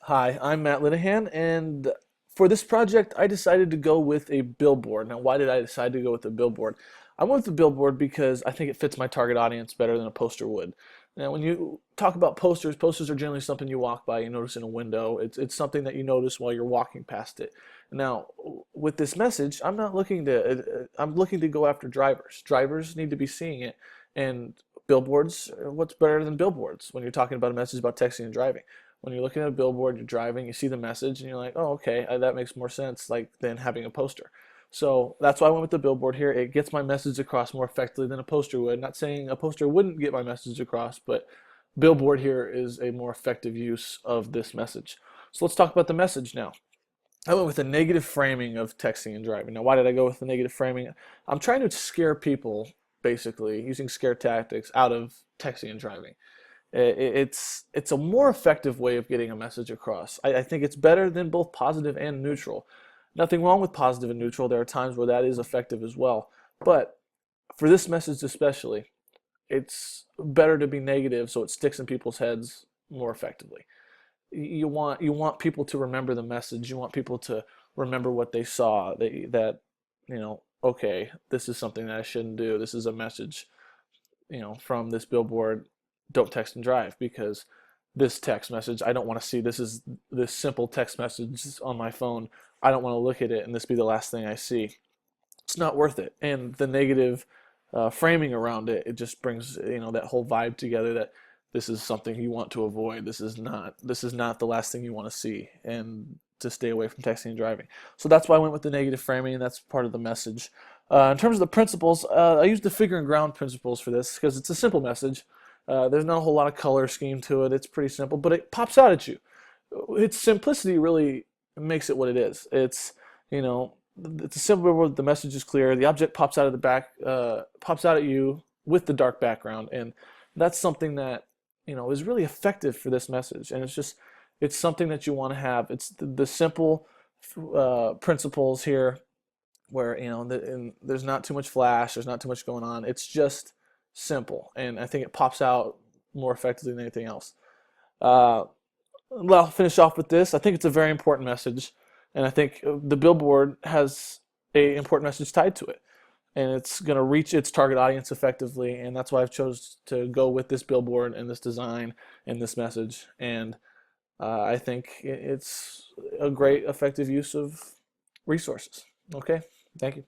Hi, I'm Matt Linehan, and for this project, I decided to go with a billboard. Now, why did I decide to go with a billboard? I went with the billboard because I think it fits my target audience better than a poster would. Now, when you talk about posters, posters are generally something you walk by, you notice in a window. It's something that you notice while you're walking past it. Now, with this message, I'm looking to go after drivers. Drivers need to be seeing it, and billboards, what's better than billboards when you're talking about a message about texting and driving? When you're looking at a billboard, you're driving, you see the message, and you're like, oh, okay, that makes more sense like than having a poster. So that's why I went with the billboard here. It gets my message across more effectively than a poster would. Not saying a poster wouldn't get my message across, but billboard here is a more effective use of this message. So let's talk about the message now. I went with a negative framing of texting and driving. Now, why did I go with the negative framing? I'm trying to scare people, basically, using scare tactics out of texting and driving. It's a more effective way of getting a message across. I think it's better than both positive and neutral. Nothing wrong with positive and neutral. There are times where that is effective as well. But for this message especially, it's better to be negative so it sticks in people's heads more effectively. You want people to remember the message. You want people to remember what they saw. That okay, this is something that I shouldn't do. This is a message from this billboard, don't text and drive, because this text message I don't want to see. This simple text message on my phone. I don't want to look at it and this be the last thing I see. It's not worth it. And the negative framing around it, it just brings that whole vibe together that this is something you want to avoid. This is not the last thing you want to see, and to stay away from texting and driving. So that's why I went with the negative framing, and that's part of the message. In terms of the principles, I used the figure and ground principles for this because it's a simple message. There's not a whole lot of color scheme to it. It's pretty simple, but it pops out at you. Its simplicity really makes it what it is. You know, it's a simple word. The message is clear. The object pops out of the back, pops out at you with the dark background, and that's something that is really effective for this message. And it's something that you want to have. It's the simple principles here, where and there's not too much flash, there's not too much going on. It's just simple, and I think it pops out more effectively than anything else. Uh, well, I'll finish off with this. I think it's a very important message, and I think the billboard has a important message tied to it, and it's going to reach its target audience effectively, and that's why I've chose to go with this billboard and this design and this message. And I think it's a great effective use of resources. Okay, thank you.